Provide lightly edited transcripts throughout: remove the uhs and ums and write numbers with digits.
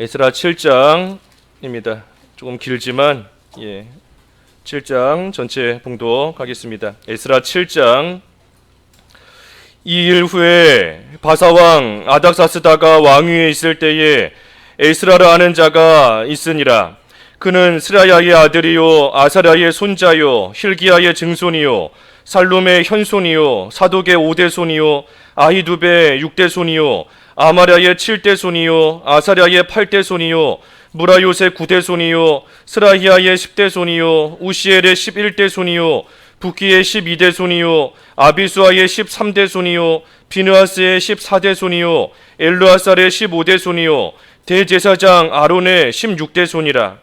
에스라 7장입니다. 조금 길지만 7장 전체 봉독하겠습니다. 에스라 7장. 이 일 후에 바사왕 아닥사스다가 왕위에 있을 때에 에스라라 하는 자가 있으니라. 그는 스라야의 아들이요 아사랴의 손자요 힐기야의 증손이요 살룸의 현손이요 사독의 5대 손이요 아히두베의 6대 손이요 아마랴의 7대 손이요 아사랴의 8대 손이요 무라요의 9대 손이요 스라히야의 10대 손이요 우시엘의 11대 손이요 부키의 12대 손이요 아비수아의 13대 손이요 비느하스의 14대 손이요 엘르아살의 15대 손이요 대제사장 아론의 16대 손이라.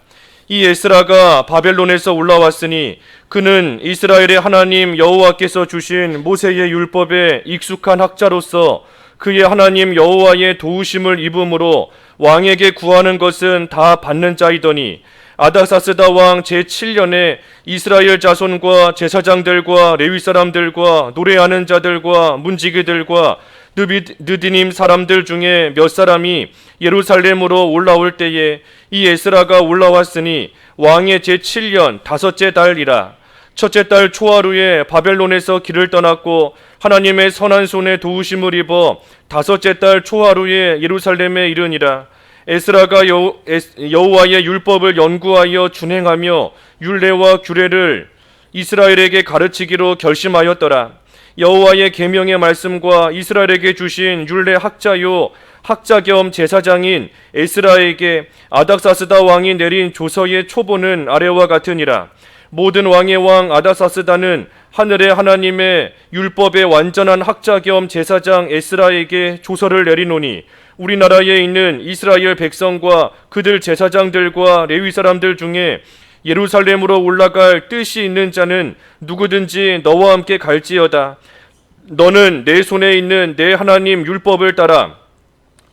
이 에스라가 바벨론에서 올라왔으니 그는 이스라엘의 하나님 여호와께서 주신 모세의 율법에 익숙한 학자로서 그의 하나님 여호와의 도우심을 입음으로 왕에게 구하는 것은 다 받는 자이더니 아닥사스다 왕 제7년에 이스라엘 자손과 제사장들과 레위 사람들과 노래하는 자들과 문지기들과 느디님 사람들 중에 몇 사람이 예루살렘으로 올라올 때에 이 에스라가 올라왔으니 왕의 제7년 다섯째 달이라. 첫째 달 초하루에 바벨론에서 길을 떠났고 하나님의 선한 손에 도우심을 입어 다섯째 달 초하루에 예루살렘에 이르니라. 에스라가 여호와의 율법을 연구하여 준행하며 율례와 규례를 이스라엘에게 가르치기로 결심하였더라. 여호와의 계명의 말씀과 이스라엘에게 주신 율례 학자요 학자 겸 제사장인 에스라에게 아닥사스다 왕이 내린 조서의 초본은 아래와 같으니라. 모든 왕의 왕 아닥사스다는 하늘의 하나님의 율법의 완전한 학자 겸 제사장 에스라에게 조서를 내리노니 우리나라에 있는 이스라엘 백성과 그들 제사장들과 레위 사람들 중에 예루살렘으로 올라갈 뜻이 있는 자는 누구든지 너와 함께 갈지어다. 너는 내 손에 있는 내 하나님 율법을 따라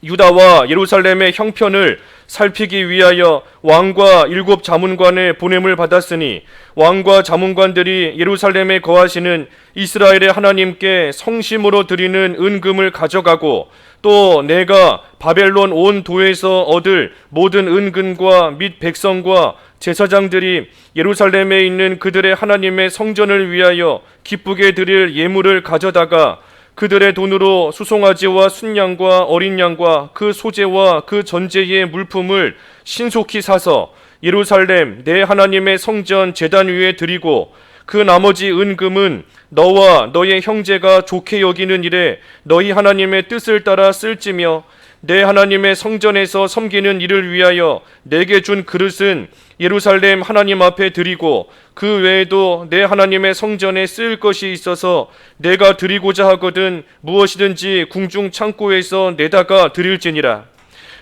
유다와 예루살렘의 형편을 살피기 위하여 왕과 7 자문관의 보냄을 받았으니 왕과 자문관들이 예루살렘에 거하시는 이스라엘의 하나님께 성심으로 드리는 은금을 가져가고 또 내가 바벨론 온 도에서 얻을 모든 은금과 및 백성과 제사장들이 예루살렘에 있는 그들의 하나님의 성전을 위하여 기쁘게 드릴 예물을 가져다가 그들의 돈으로 수송아지와 순양과 어린 양과 그 소재와 그 전제의 물품을 신속히 사서 예루살렘 내 하나님의 성전 제단 위에 드리고 그 나머지 은금은 너와 너의 형제가 좋게 여기는 일에 너희 하나님의 뜻을 따라 쓸지며 내 하나님의 성전에서 섬기는 일을 위하여 내게 준 그릇은 예루살렘 하나님 앞에 드리고 그 외에도 내 하나님의 성전에 쓰일 것이 있어서 내가 드리고자 하거든 무엇이든지 궁중 창고에서 내다가 드릴지니라.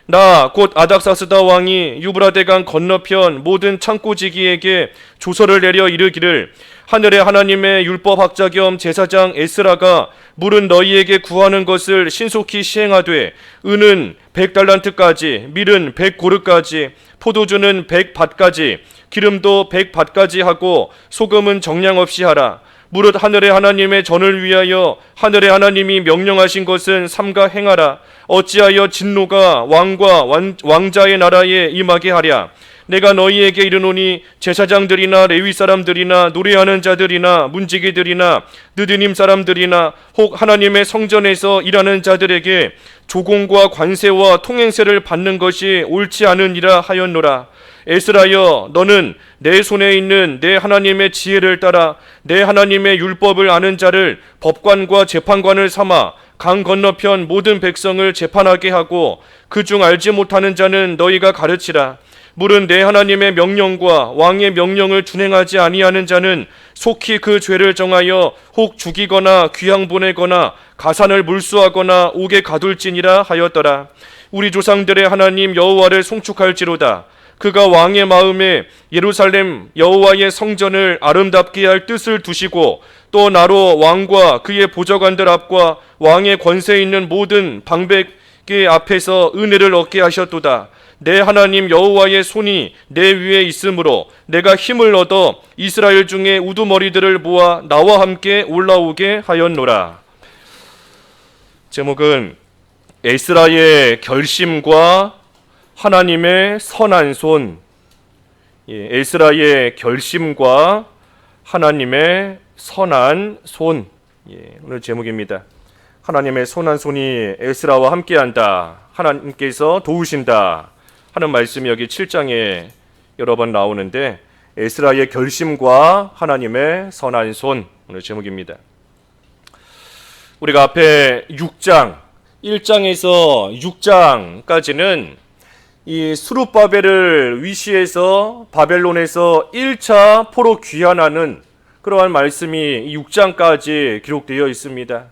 나 곧 아닥사스다 왕이 유브라데강 건너편 모든 창고지기에게 조서를 내려 이르기를 하늘의 하나님의 율법학자 겸 제사장 에스라가 물은 너희에게 구하는 것을 신속히 시행하되 은은 100달란트까지 밀은 100고르까지 포도주는 100밭까지 기름도 100밭까지 하고 소금은 정량 없이 하라. 무릇 하늘의 하나님의 전을 위하여 하늘의 하나님이 명령하신 것은 삼가 행하라. 어찌하여 진노가 왕과 왕자의 나라에 임하게 하랴. 내가 너희에게 이르노니 제사장들이나 레위 사람들이나 노래하는 자들이나 문지기들이나 느디님 사람들이나 혹 하나님의 성전에서 일하는 자들에게 조공과 관세와 통행세를 받는 것이 옳지 않으니라 하였노라. 에스라여, 너는 내 손에 있는 내 하나님의 지혜를 따라 내 하나님의 율법을 아는 자를 법관과 재판관을 삼아 강 건너편 모든 백성을 재판하게 하고 그중 알지 못하는 자는 너희가 가르치라. 물은 내 하나님의 명령과 왕의 명령을 준행하지 아니하는 자는 속히 그 죄를 정하여 혹 죽이거나 귀양 보내거나 가산을 물수하거나 옥에 가둘지니라 하였더라. 우리 조상들의 하나님 여호와를 송축할지로다. 그가 왕의 마음에 예루살렘 여호와의 성전을 아름답게 할 뜻을 두시고 또 나로 왕과 그의 보좌관들 앞과 왕의 권세 있는 모든 방백의 앞에서 은혜를 얻게 하셨도다. 내 하나님 여호와의 손이 내 위에 있으므로 내가 힘을 얻어 이스라엘 중에 우두머리들을 모아 나와 함께 올라오게 하였노라. 제목은 에스라의 결심과 하나님의 선한 손, 에스라의 결심과 하나님의 선한 손, 오늘 제목입니다. 하나님의 선한 손이 에스라와 함께한다, 하나님께서 도우신다 하는 말씀이 여기 7장에 여러 번 나오는데, 에스라의 결심과 하나님의 선한 손, 오늘 제목입니다. 우리가 앞에 6장, 1장에서 6장까지는 이 스룹바벨을 위시해서 바벨론에서 1차 포로 귀환하는 그러한 말씀이 6장까지 기록되어 있습니다.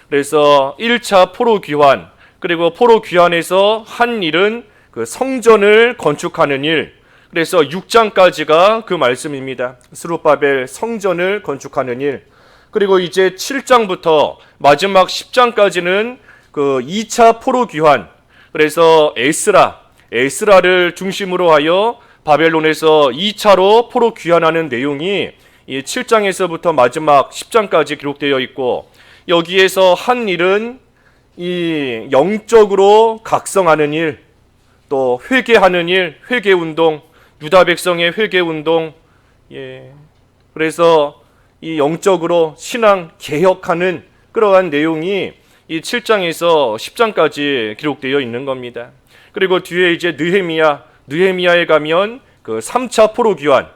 그래서 1차 포로 귀환, 그리고 포로 귀환에서 한 일은 그 성전을 건축하는 일, 그래서 6장까지가 그 말씀입니다. 스룹바벨 성전을 건축하는 일. 그리고 이제 7장부터 마지막 10장까지는 그 2차 포로 귀환, 그래서 에스라를 중심으로 하여 바벨론에서 2차로 포로 귀환하는 내용이 이 7장에서부터 마지막 10장까지 기록되어 있고, 여기에서 한 일은 이 영적으로 각성하는 일, 또 회개하는 일, 회개운동, 유다 백성의 회개운동, 그래서 이 영적으로 신앙 개혁하는 그러한 내용이 이 7장에서 10장까지 기록되어 있는 겁니다. 그리고 뒤에 이제 느헤미야에 가면 그 3차 포로 귀환,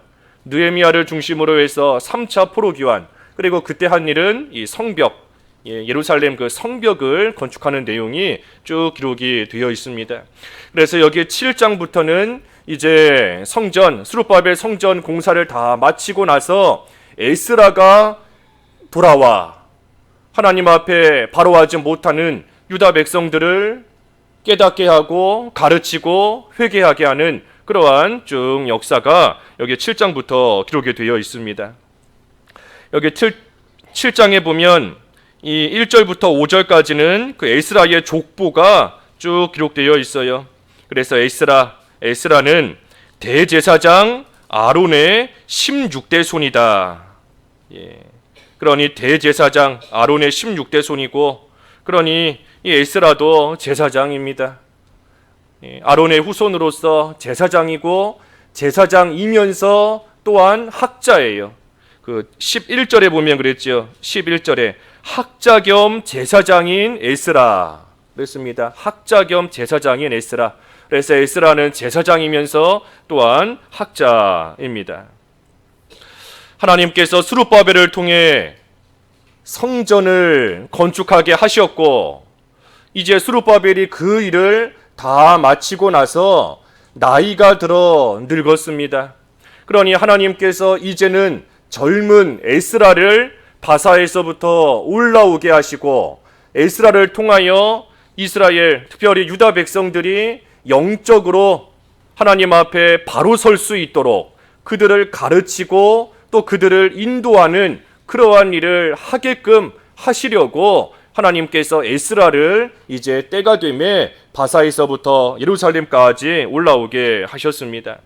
느헤미야를 중심으로 해서 3차 포로 귀환, 그리고 그때 한 일은 이 성벽, 예루살렘 그 성벽을 건축하는 내용이 쭉 기록이 되어 있습니다. 그래서 여기 7장부터는 이제 스룹바벨 성전 공사를 다 마치고 나서 에스라가 돌아와 하나님 앞에 바로 하지 못하는 유다 백성들을 깨닫게 하고 가르치고 회개하게 하는 그러한 쭉 역사가 여기 7장부터 기록이 되어 있습니다. 여기 7장에 보면 이 1절부터 5절까지는 그 에스라의 족보가 쭉 기록되어 있어요. 그래서 에스라는 대제사장 아론의 16대 손이다. 그러니 대제사장 아론의 16대 손이고, 그러니 이 에스라도 제사장입니다. 아론의 후손으로서 제사장이고, 제사장이면서 또한 학자예요. 그 11절에 보면 그랬죠. 11절에 학자 겸 제사장인 에스라 그랬습니다. 학자 겸 제사장인 에스라. 그래서 에스라는 제사장이면서 또한 학자입니다. 하나님께서 스룹바벨을 통해 성전을 건축하게 하셨고, 이제 스룹바벨이 그 일을 다 마치고 나서 나이가 들어 늙었습니다. 그러니 하나님께서 이제는 젊은 에스라를 바사에서부터 올라오게 하시고, 에스라를 통하여 이스라엘, 특별히 유다 백성들이 영적으로 하나님 앞에 바로 설 수 있도록 그들을 가르치고 또 그들을 인도하는 그러한 일을 하게끔 하시려고 하나님께서 에스라를 이제 때가 되매 바사에서부터 예루살렘까지 올라오게 하셨습니다.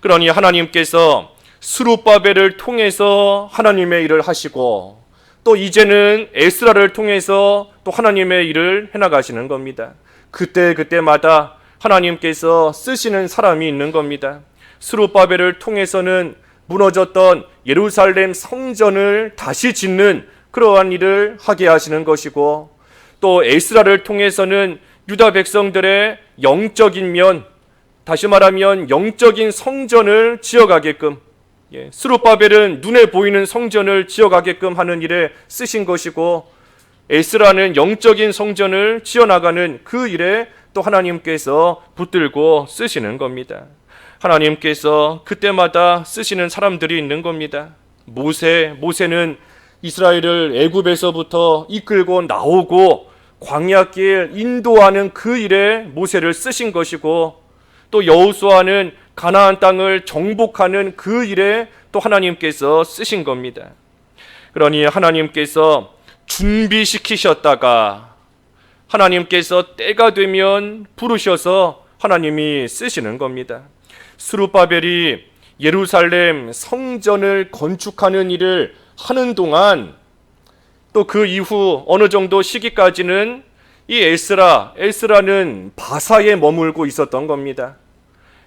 그러니 하나님께서 스룹바벨을 통해서 하나님의 일을 하시고, 또 이제는 에스라를 통해서 또 하나님의 일을 해나가시는 겁니다. 그때마다 하나님께서 쓰시는 사람이 있는 겁니다. 스룹바벨을 통해서는 무너졌던 예루살렘 성전을 다시 짓는 그러한 일을 하게 하시는 것이고, 또 에스라를 통해서는 유다 백성들의 영적인 면, 다시 말하면 영적인 성전을 지어가게끔, 스룹바벨은 눈에 보이는 성전을 지어가게끔 하는 일에 쓰신 것이고, 에스라는 영적인 성전을 지어나가는 그 일에 또 하나님께서 붙들고 쓰시는 겁니다. 하나님께서 그때마다 쓰시는 사람들이 있는 겁니다. 모세는 이스라엘을 애굽에서부터 이끌고 나오고 광야길 인도하는 그 일에 모세를 쓰신 것이고, 또 여호수아는 가나안 땅을 정복하는 그 일에 또 하나님께서 쓰신 겁니다. 그러니 하나님께서 준비시키셨다가 하나님께서 때가 되면 부르셔서 하나님이 쓰시는 겁니다. 스룹바벨이 예루살렘 성전을 건축하는 일을 하는 동안, 또 그 이후 어느 정도 시기까지는 이 에스라는 바사에 머물고 있었던 겁니다.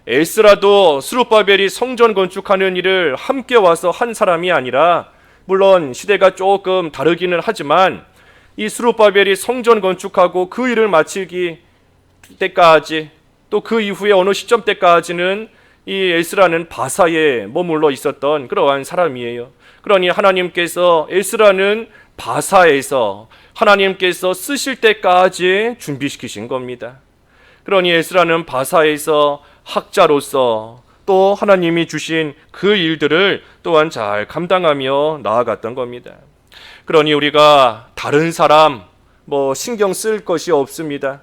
에스라도 스룹바벨이 성전 건축하는 일을 함께 와서 한 사람이 아니라, 물론 시대가 조금 다르기는 하지만 이 스룹바벨이 성전 건축하고 그 일을 마치기 때까지, 또 그 이후에 어느 시점 때까지는 이 에스라는 바사에 머물러 있었던 그러한 사람이에요. 그러니 하나님께서 에스라는 바사에서 하나님께서 쓰실 때까지 준비시키신 겁니다. 그러니 에스라는 바사에서 학자로서 또 하나님이 주신 그 일들을 또한 잘 감당하며 나아갔던 겁니다. 그러니 우리가 다른 사람 신경 쓸 것이 없습니다.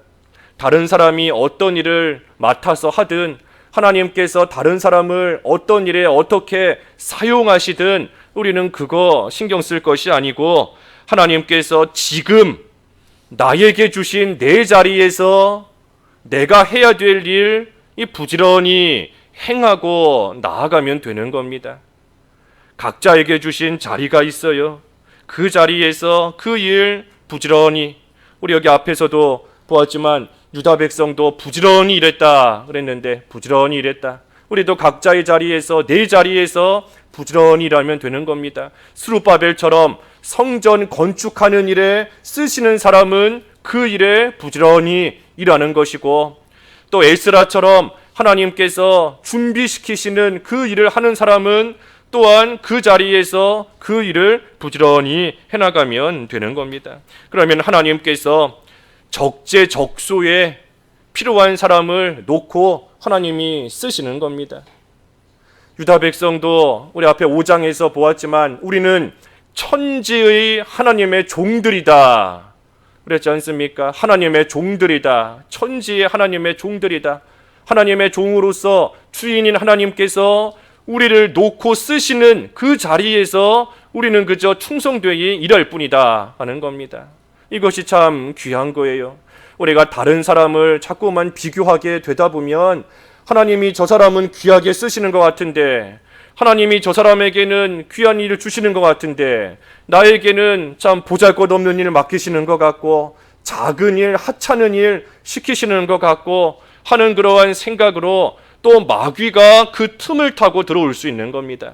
다른 사람이 어떤 일을 맡아서 하든, 하나님께서 다른 사람을 어떤 일에 어떻게 사용하시든 우리는 그거 신경 쓸 것이 아니고, 하나님께서 지금 나에게 주신 내 자리에서 내가 해야 될 일 부지런히 행하고 나아가면 되는 겁니다. 각자에게 주신 자리가 있어요. 그 자리에서 그 일 부지런히, 우리 여기 앞에서도 보았지만 유다 백성도 부지런히 일했다 그랬는데 부지런히 일했다. 우리도 각자의 자리에서, 내 자리에서 부지런히 일하면 되는 겁니다. 스룹바벨처럼 성전 건축하는 일에 쓰시는 사람은 그 일에 부지런히 일하는 것이고, 또 에스라처럼 하나님께서 준비시키시는 그 일을 하는 사람은 또한 그 자리에서 그 일을 부지런히 해나가면 되는 겁니다. 그러면 하나님께서 적재적소에 필요한 사람을 놓고 하나님이 쓰시는 겁니다. 유다 백성도 우리 앞에 5장에서 보았지만 우리는 천지의 하나님의 종들이다 그랬지 않습니까? 하나님의 종들이다. 천지의 하나님의 종들이다. 하나님의 종으로서 주인인 하나님께서 우리를 놓고 쓰시는 그 자리에서 우리는 그저 충성되이 일할 뿐이다 하는 겁니다. 이것이 참 귀한 거예요. 우리가 다른 사람을 자꾸만 비교하게 되다 보면 하나님이 저 사람은 귀하게 쓰시는 것 같은데, 하나님이 저 사람에게는 귀한 일을 주시는 것 같은데 나에게는 참 보잘것없는 일을 맡기시는 것 같고 작은 일, 하찮은 일 시키시는 것 같고 하는 그러한 생각으로 또 마귀가 그 틈을 타고 들어올 수 있는 겁니다.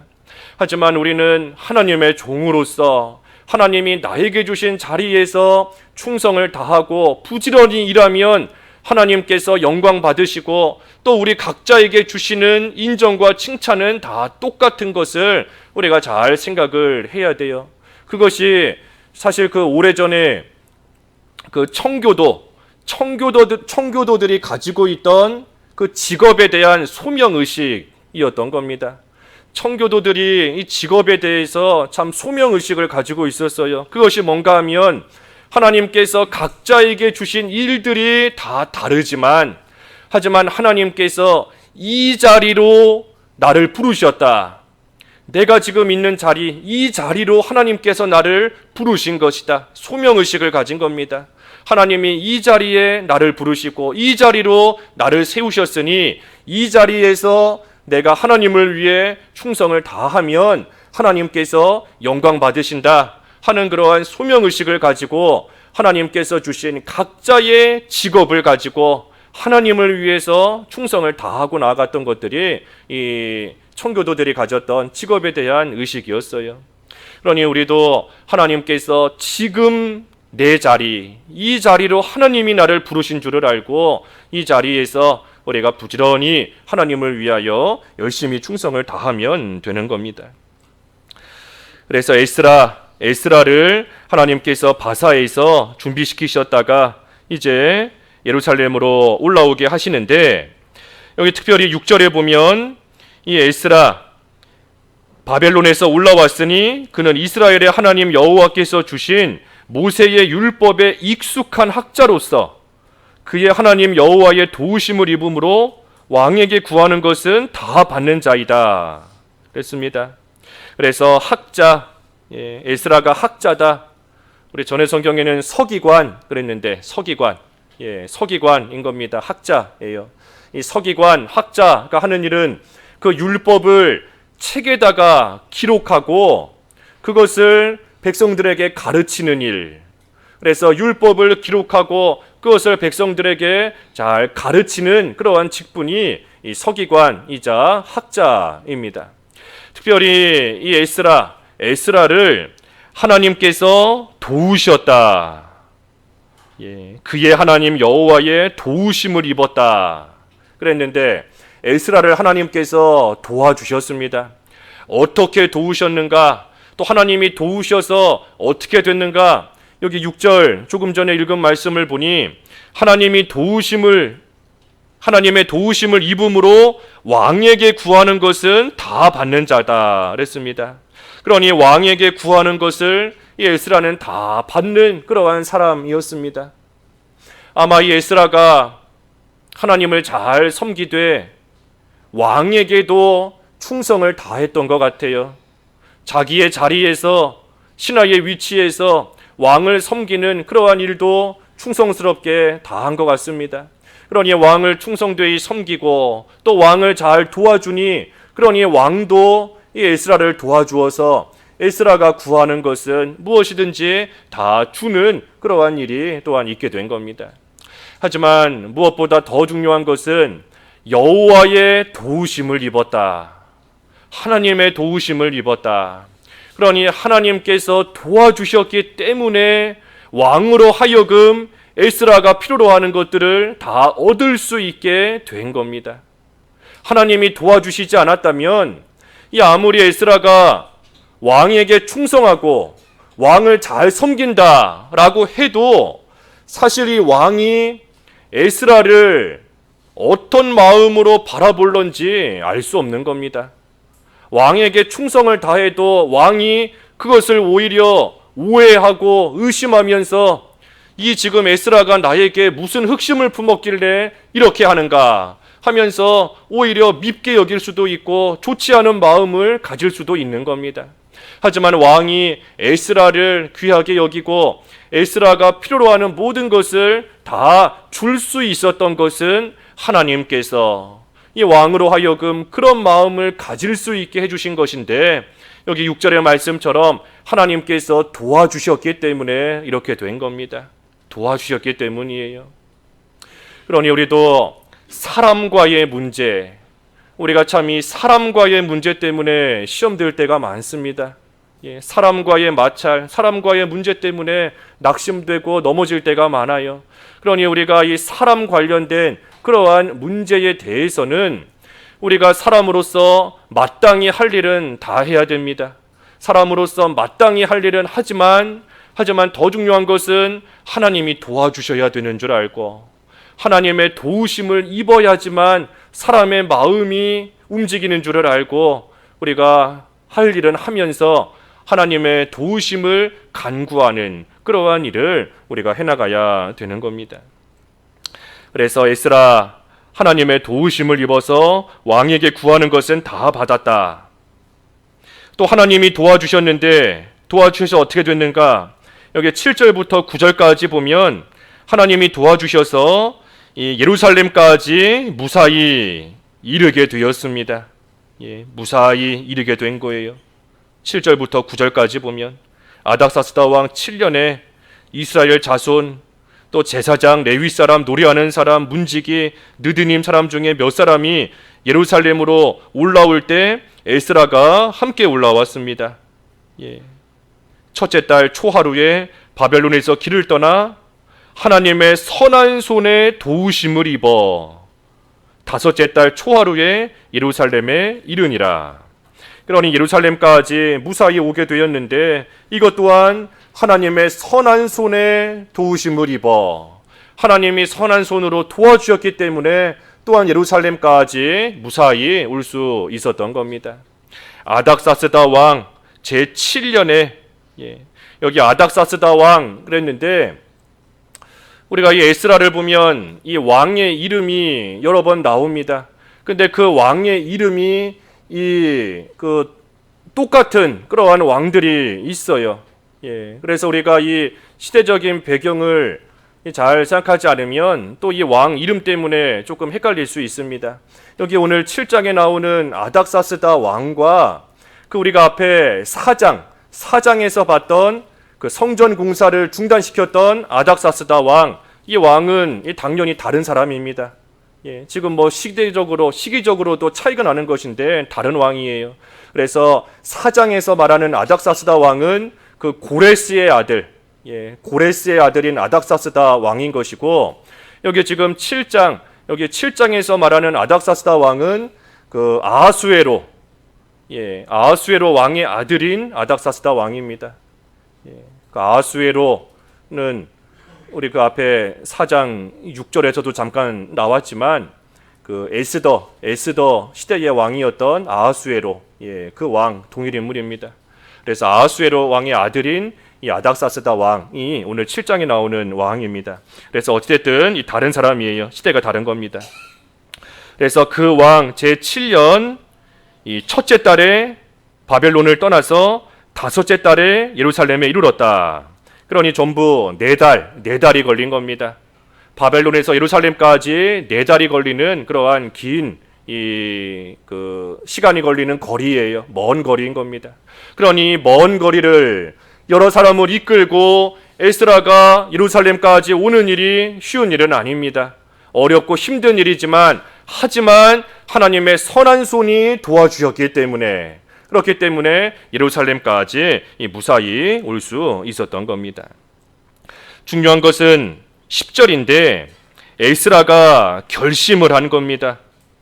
하지만 우리는 하나님의 종으로서 하나님이 나에게 주신 자리에서 충성을 다하고 부지런히 일하면 하나님께서 영광 받으시고 또 우리 각자에게 주시는 인정과 칭찬은 다 똑같은 것을 우리가 잘 생각을 해야 돼요. 그것이 사실 그 오래전에 그 청교도들이 가지고 있던 그 직업에 대한 소명의식이었던 겁니다. 청교도들이 이 직업에 대해서 참 소명의식을 가지고 있었어요. 그것이 뭔가 하면 하나님께서 각자에게 주신 일들이 다 다르지만 하지만 하나님께서 이 자리로 나를 부르셨다. 내가 지금 있는 자리, 이 자리로 하나님께서 나를 부르신 것이다. 소명의식을 가진 겁니다. 하나님이 이 자리에 나를 부르시고 이 자리로 나를 세우셨으니 이 자리에서 내가 하나님을 위해 충성을 다하면 하나님께서 영광 받으신다 하는 그러한 소명의식을 가지고 하나님께서 주신 각자의 직업을 가지고 하나님을 위해서 충성을 다하고 나아갔던 것들이 이 청교도들이 가졌던 직업에 대한 의식이었어요. 그러니 우리도 하나님께서 지금 내 자리, 이 자리로 하나님이 나를 부르신 줄을 알고 이 자리에서 우리가 부지런히 하나님을 위하여 열심히 충성을 다하면 되는 겁니다. 그래서 에스라를 하나님께서 바사에서 준비시키셨다가 이제 예루살렘으로 올라오게 하시는데, 여기 특별히 6절에 보면 이 에스라 바벨론에서 올라왔으니 그는 이스라엘의 하나님 여호와께서 주신 모세의 율법에 익숙한 학자로서 그의 하나님 여호와의 도우심을 입음으로 왕에게 구하는 것은 다 받는 자이다 그랬습니다. 그래서 학자, 에스라가 학자다. 우리 전에 성경에는 서기관 그랬는데 서기관인 겁니다. 학자예요. 이 서기관, 학자가 하는 일은 그 율법을 책에다가 기록하고 그것을 백성들에게 가르치는 일. 그래서 율법을 기록하고 그것을 백성들에게 잘 가르치는 그러한 직분이 이 서기관이자 학자입니다. 특별히 이 에스라를 하나님께서 도우셨다. 그의 하나님 여호와의 도우심을 입었다. 그랬는데 에스라를 하나님께서 도와주셨습니다. 어떻게 도우셨는가? 또 하나님이 도우셔서 어떻게 됐는가? 여기 6절 조금 전에 읽은 말씀을 보니 하나님의 도우심을 입음으로 왕에게 구하는 것은 다 받는 자다 그랬습니다. 그러니 왕에게 구하는 것을 이 에스라는 다 받는 그러한 사람이었습니다. 아마 이 에스라가 하나님을 잘 섬기되 왕에게도 충성을 다했던 것 같아요. 자기의 자리에서 신하의 위치에서 왕을 섬기는 그러한 일도 충성스럽게 다한 것 같습니다. 그러니 왕을 충성되이 섬기고 또 왕을 잘 도와주니 그러니 왕도 이 에스라를 도와주어서 에스라가 구하는 것은 무엇이든지 다 주는 그러한 일이 또한 있게 된 겁니다. 하지만 무엇보다 더 중요한 것은 여호와의 도우심을 입었다. 하나님의 도우심을 입었다. 그러니 하나님께서 도와주셨기 때문에 왕으로 하여금 에스라가 필요로 하는 것들을 다 얻을 수 있게 된 겁니다. 하나님이 도와주시지 않았다면 이 아무리 에스라가 왕에게 충성하고 왕을 잘 섬긴다라고 해도 사실 이 왕이 에스라를 어떤 마음으로 바라볼런지 알 수 없는 겁니다. 왕에게 충성을 다해도 왕이 그것을 오히려 오해하고 의심하면서 이 지금 에스라가 나에게 무슨 흑심을 품었길래 이렇게 하는가 하면서 오히려 밉게 여길 수도 있고 좋지 않은 마음을 가질 수도 있는 겁니다. 하지만 왕이 에스라를 귀하게 여기고 에스라가 필요로 하는 모든 것을 다 줄 수 있었던 것은 하나님께서 이 왕으로 하여금 그런 마음을 가질 수 있게 해주신 것인데 여기 6절의 말씀처럼 하나님께서 도와주셨기 때문에 이렇게 된 겁니다. 도와주셨기 때문이에요. 그러니 우리도 사람과의 문제, 우리가 참 이 사람과의 문제 때문에 시험 들 때가 많습니다. 사람과의 마찰, 사람과의 문제 때문에 낙심되고 넘어질 때가 많아요. 그러니 우리가 이 사람 관련된 그러한 문제에 대해서는 우리가 사람으로서 마땅히 할 일은 다 해야 됩니다. 사람으로서 마땅히 할 일은 하지만 더 중요한 것은 하나님이 도와주셔야 되는 줄 알고 하나님의 도우심을 입어야지만 사람의 마음이 움직이는 줄을 알고 우리가 할 일은 하면서 하나님의 도우심을 간구하는 그러한 일을 우리가 해나가야 되는 겁니다. 그래서 에스라 하나님의 도우심을 입어서 왕에게 구하는 것은 다 받았다. 또 하나님이 도와주셨는데 도와주셔서 어떻게 됐는가? 여기 7절부터 9절까지 보면 하나님이 도와주셔서 이 예루살렘까지 무사히 이르게 되었습니다. 무사히 이르게 된 거예요. 7절부터 9절까지 보면 아닥사스다 왕 7년에 이스라엘 자손 또 제사장, 레위 사람, 노래하는 사람, 문지기, 느드님 사람 중에 몇 사람이 예루살렘으로 올라올 때 에스라가 함께 올라왔습니다. 첫째 달 초하루에 바벨론에서 길을 떠나 하나님의 선한 손에 도우심을 입어 다섯째 달 초하루에 예루살렘에 이르니라. 그러니 예루살렘까지 무사히 오게 되었는데 이것 또한 하나님의 선한 손에 도우심을 입어 하나님이 선한 손으로 도와주셨기 때문에 또한 예루살렘까지 무사히 올 수 있었던 겁니다. 아닥사스다 왕 제7년에 여기 아닥사스다 왕 그랬는데 우리가 이 에스라를 보면 이 왕의 이름이 여러 번 나옵니다. 근데 그 왕의 이름이 똑같은 그러한 왕들이 있어요. 그래서 우리가 이 시대적인 배경을 잘 생각하지 않으면 또 이 왕 이름 때문에 조금 헷갈릴 수 있습니다. 여기 오늘 7장에 나오는 아닥사스다 왕과 그 우리가 앞에 4장에서 봤던 그 성전 공사를 중단시켰던 아닥사스다 왕, 이 왕은 당연히 다른 사람입니다. 지금 뭐 시기적으로도 차이가 나는 것인데 다른 왕이에요. 그래서 4장에서 말하는 아닥사스다 왕은 그 고레스의 아들, 고레스의 아들인 아닥사스다 왕인 것이고, 여기 지금 7장에서 말하는 아닥사스다 왕은 그 아하수에로 왕의 아들인 아닥사스다 왕입니다. 그 아하수에로는 우리 그 앞에 4장 6절에서도 잠깐 나왔지만 그 에스더 시대의 왕이었던 아하수에로, 그 왕 동일 인물입니다. 그래서 아하수에로 왕의 아들인 이 아닥사스다 왕이 오늘 7장에 나오는 왕입니다. 그래서 어찌됐든 이 다른 사람이에요. 시대가 다른 겁니다. 그래서 그 왕 제7년 이 첫째 달에 바벨론을 떠나서 다섯째 달에 예루살렘에 이르렀다. 그러니 전부 네 달이 걸린 겁니다. 바벨론에서 예루살렘까지 4달이 걸리는 그러한 긴 시간이 걸리는 거리예요. 먼 거리인 겁니다. 그러니 먼 거리를 여러 사람을 이끌고 에스라가 예루살렘까지 오는 일이 쉬운 일은 아닙니다. 어렵고 힘든 일이지만 하지만 하나님의 선한 손이 도와주셨기 때문에, 그렇기 때문에 예루살렘까지 무사히 올 수 있었던 겁니다. 중요한 것은 10절인데 에스라가 결심을 한 겁니다.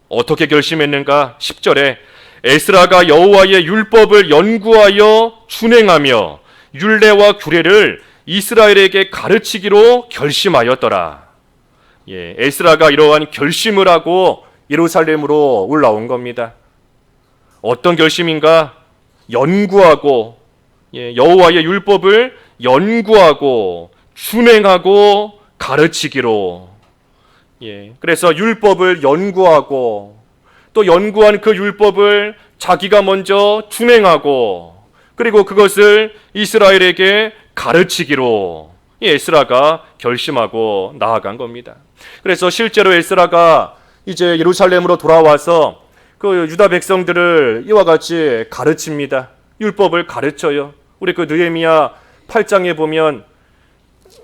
어떻게 결심했는가? 10절에 에스라가 여호와의 율법을 연구하여 준행하며 율례와 규례를 이스라엘에게 가르치기로 결심하였더라. 에스라가 이러한 결심을 하고 예루살렘으로 올라온 겁니다. 어떤 결심인가? 연구하고, 여호와의 율법을 연구하고 준행하고 가르치기로. 그래서 율법을 연구하고 또 연구한 그 율법을 자기가 먼저 준행하고 그리고 그것을 이스라엘에게 가르치기로 에스라가 결심하고 나아간 겁니다. 그래서 실제로 에스라가 이제 예루살렘으로 돌아와서 그 유다 백성들을 이와 같이 가르칩니다. 율법을 가르쳐요. 우리 그 느헤미야 8장에 보면,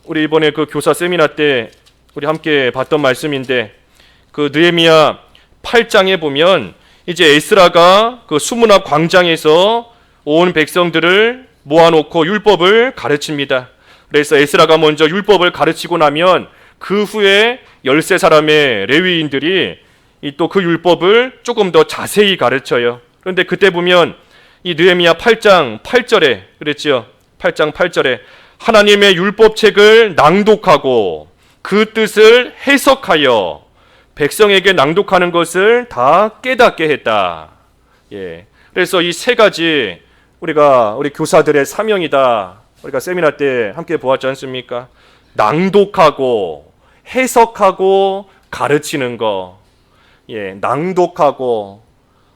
우리 이번에 그 교사 세미나 때 우리 함께 봤던 말씀인데, 그 느헤미야 8장에 보면 이제 에스라가 그 수문학 광장에서 온 백성들을 모아놓고 율법을 가르칩니다. 그래서 에스라가 먼저 율법을 가르치고 나면 그 후에 13사람의 레위인들이 또 그 율법을 조금 더 자세히 가르쳐요. 그런데 그때 보면 이 느헤미야 8장 8절에 그랬죠. 8장 8절에 하나님의 율법책을 낭독하고 그 뜻을 해석하여 백성에게 낭독하는 것을 다 깨닫게 했다. 그래서 이 세 가지 우리 교사들의 사명이다. 우리가 세미나 때 함께 보았지 않습니까? 낭독하고 해석하고 가르치는 거. 낭독하고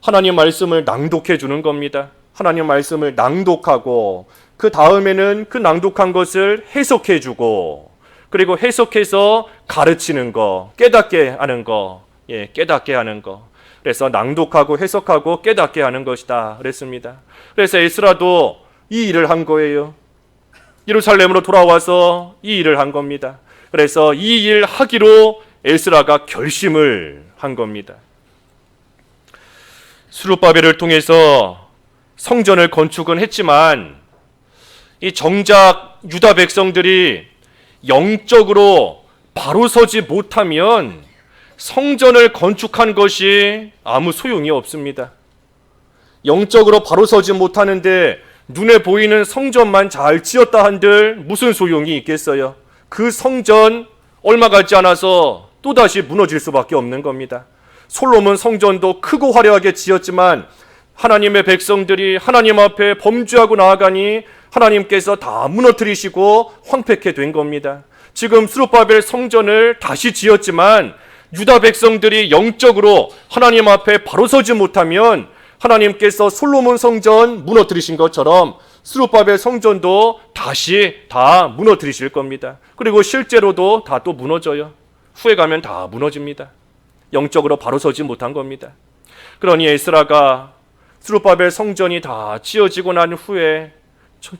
하나님 말씀을 낭독해 주는 겁니다. 하나님 말씀을 낭독하고 그 다음에는 그 낭독한 것을 해석해 주고 그리고 해석해서 가르치는 거, 깨닫게 하는 거. 깨닫게 하는 거. 그래서 낭독하고 해석하고 깨닫게 하는 것이다 그랬습니다. 그래서 에스라도 이 일을 한 거예요. 예루살렘으로 돌아와서 이 일을 한 겁니다. 그래서 이 일 하기로 에스라가 결심을 한 겁니다. 스룹바벨을 통해서 성전을 건축은 했지만 이 정작 유다 백성들이 영적으로 바로 서지 못하면 성전을 건축한 것이 아무 소용이 없습니다. 영적으로 바로 서지 못하는데 눈에 보이는 성전만 잘 지었다 한들 무슨 소용이 있겠어요? 그 성전 얼마 가지 않아서 또다시 무너질 수밖에 없는 겁니다. 솔로몬 성전도 크고 화려하게 지었지만 하나님의 백성들이 하나님 앞에 범죄하고 나아가니 하나님께서 다 무너뜨리시고 황폐케 된 겁니다. 지금 스룹바벨 성전을 다시 지었지만 유다 백성들이 영적으로 하나님 앞에 바로 서지 못하면 하나님께서 솔로몬 성전 무너뜨리신 것처럼 스룹바벨 성전도 다시 다 무너뜨리실 겁니다. 그리고 실제로도 다 또 무너져요. 후에 가면 다 무너집니다. 영적으로 바로 서지 못한 겁니다. 그러니 에스라가 스룹바벨 성전이 다 지어지고 난 후에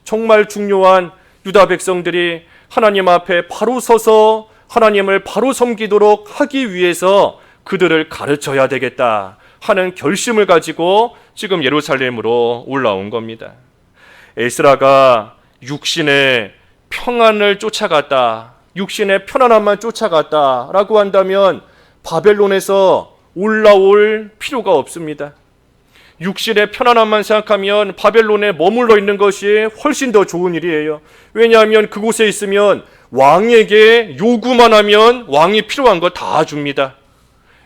정말 중요한 유다 백성들이 하나님 앞에 바로 서서 하나님을 바로 섬기도록 하기 위해서 그들을 가르쳐야 되겠다 하는 결심을 가지고 지금 예루살렘으로 올라온 겁니다. 에스라가 육신의 평안을 쫓아갔다, 육신의 편안함만 쫓아갔다라고 한다면 바벨론에서 올라올 필요가 없습니다. 육신의 편안함만 생각하면 바벨론에 머물러 있는 것이 훨씬 더 좋은 일이에요. 왜냐하면 그곳에 있으면 왕에게 요구만 하면 왕이 필요한 거 다 줍니다.